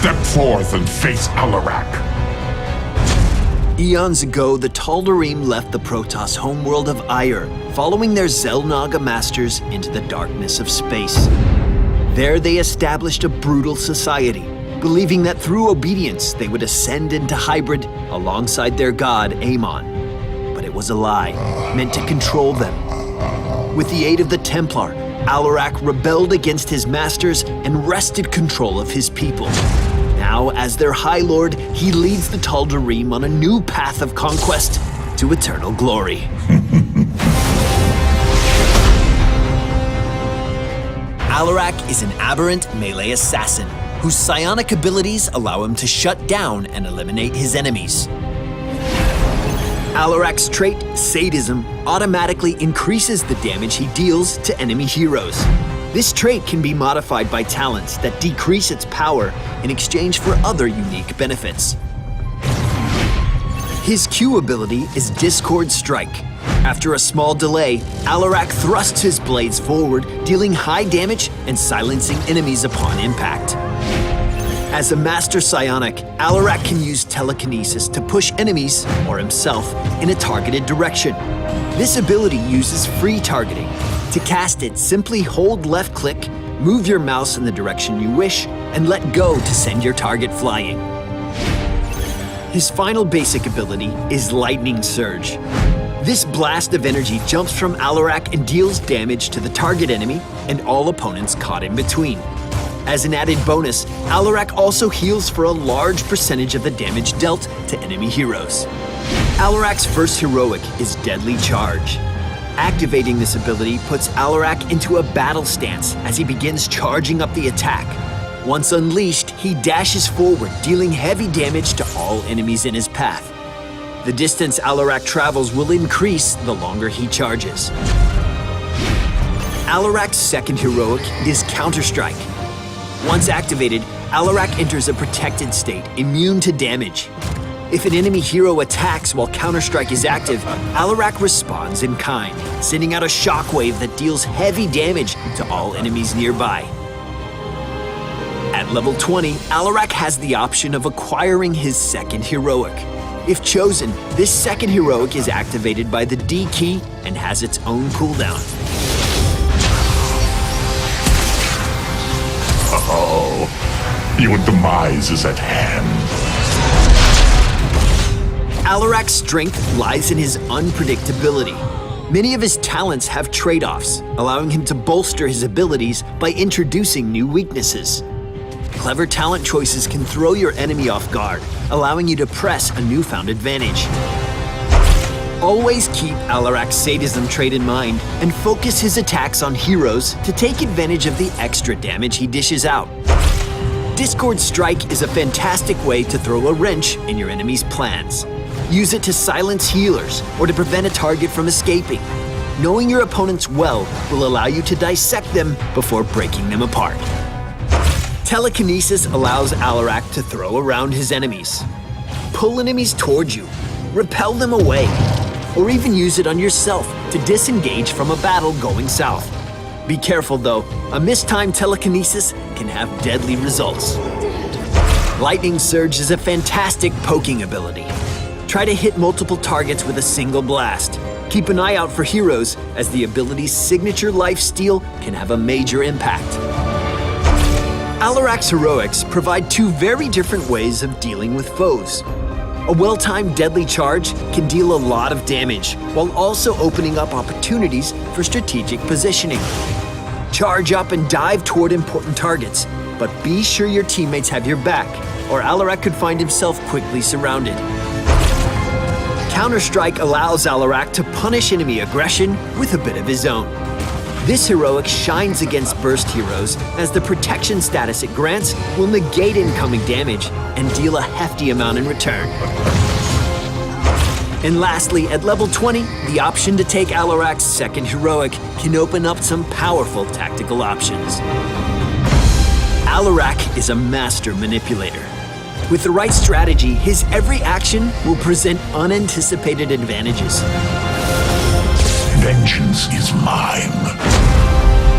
Step forth and face Alarak. Eons ago, the Tal'Darim left the Protoss homeworld of Aiur, following their Xel'Naga masters into the darkness of space. There they established a brutal society, believing that through obedience they would ascend into hybrid alongside their god, Amon. But it was a lie, meant to control them. With the aid of the Templar, Alarak rebelled against his masters and wrested control of his people. Now, as their High Lord, he leads the Tal'Darim on a new path of conquest to eternal glory. Alarak is an aberrant melee assassin whose psionic abilities allow him to shut down and eliminate his enemies. Alarak's trait, SADISM, automatically increases the damage he deals to enemy heroes. This trait can be modified by talents that decrease its power in exchange for other unique benefits. His Q ability is Discord Strike. After a small delay, Alarak thrusts his blades forward, dealing high damage and silencing enemies upon impact. As a master psionic, Alarak can use telekinesis to push enemies, or himself, in a targeted direction. This ability uses free targeting. To cast it, simply hold left-click, move your mouse in the direction you wish, and let go to send your target flying. His final basic ability is Lightning Surge. This blast of energy jumps from Alarak and deals damage to the target enemy and all opponents caught in between. As an added bonus, Alarak also heals for a large percentage of the damage dealt to enemy heroes. Alarak's first heroic is Deadly Charge. Activating this ability puts Alarak into a battle stance as he begins charging up the attack. Once unleashed, he dashes forward, dealing heavy damage to all enemies in his path. The distance Alarak travels will increase the longer he charges. Alarak's second heroic is Counter-Strike. Once activated, Alarak enters a protected state, immune to damage. If an enemy hero attacks while Counter-Strike is active, Alarak responds in kind, sending out a shockwave that deals heavy damage to all enemies nearby. At level 20, Alarak has the option of acquiring his second heroic. If chosen, this second heroic is activated by the D key and has its own cooldown. Oh, your demise is at hand. Alarak's strength lies in his unpredictability. Many of his talents have trade-offs, allowing him to bolster his abilities by introducing new weaknesses. Clever talent choices can throw your enemy off guard, allowing you to press a newfound advantage. Always keep Alarak's sadism trait in mind and focus his attacks on heroes to take advantage of the extra damage he dishes out. Discord Strike is a fantastic way to throw a wrench in your enemy's plans. Use it to silence healers or to prevent a target from escaping. Knowing your opponents well will allow you to dissect them before breaking them apart. Telekinesis allows Alarak to throw around his enemies. Pull enemies towards you, repel them away, or even use it on yourself to disengage from a battle going south. Be careful though, a mistimed telekinesis can have deadly results. Lightning Surge is a fantastic poking ability. Try to hit multiple targets with a single blast. Keep an eye out for heroes, as the ability's signature lifesteal can have a major impact. Alarak's heroics provide two very different ways of dealing with foes. A well-timed deadly charge can deal a lot of damage, while also opening up opportunities for strategic positioning. Charge up and dive toward important targets, but be sure your teammates have your back, or Alarak could find himself quickly surrounded. Counter-Strike allows Alarak to punish enemy aggression with a bit of his own. This heroic shines against burst heroes, as the protection status it grants will negate incoming damage and deal a hefty amount in return. And lastly, at level 20, the option to take Alarak's second heroic can open up some powerful tactical options. Alarak is a master manipulator. With the right strategy, his every action will present unanticipated advantages. Vengeance is mine.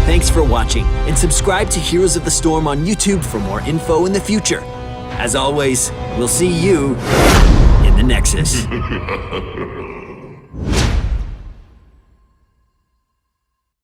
Thanks for watching, and subscribe to Heroes of the Storm on YouTube for more info in the future. As always, we'll see you in the Nexus.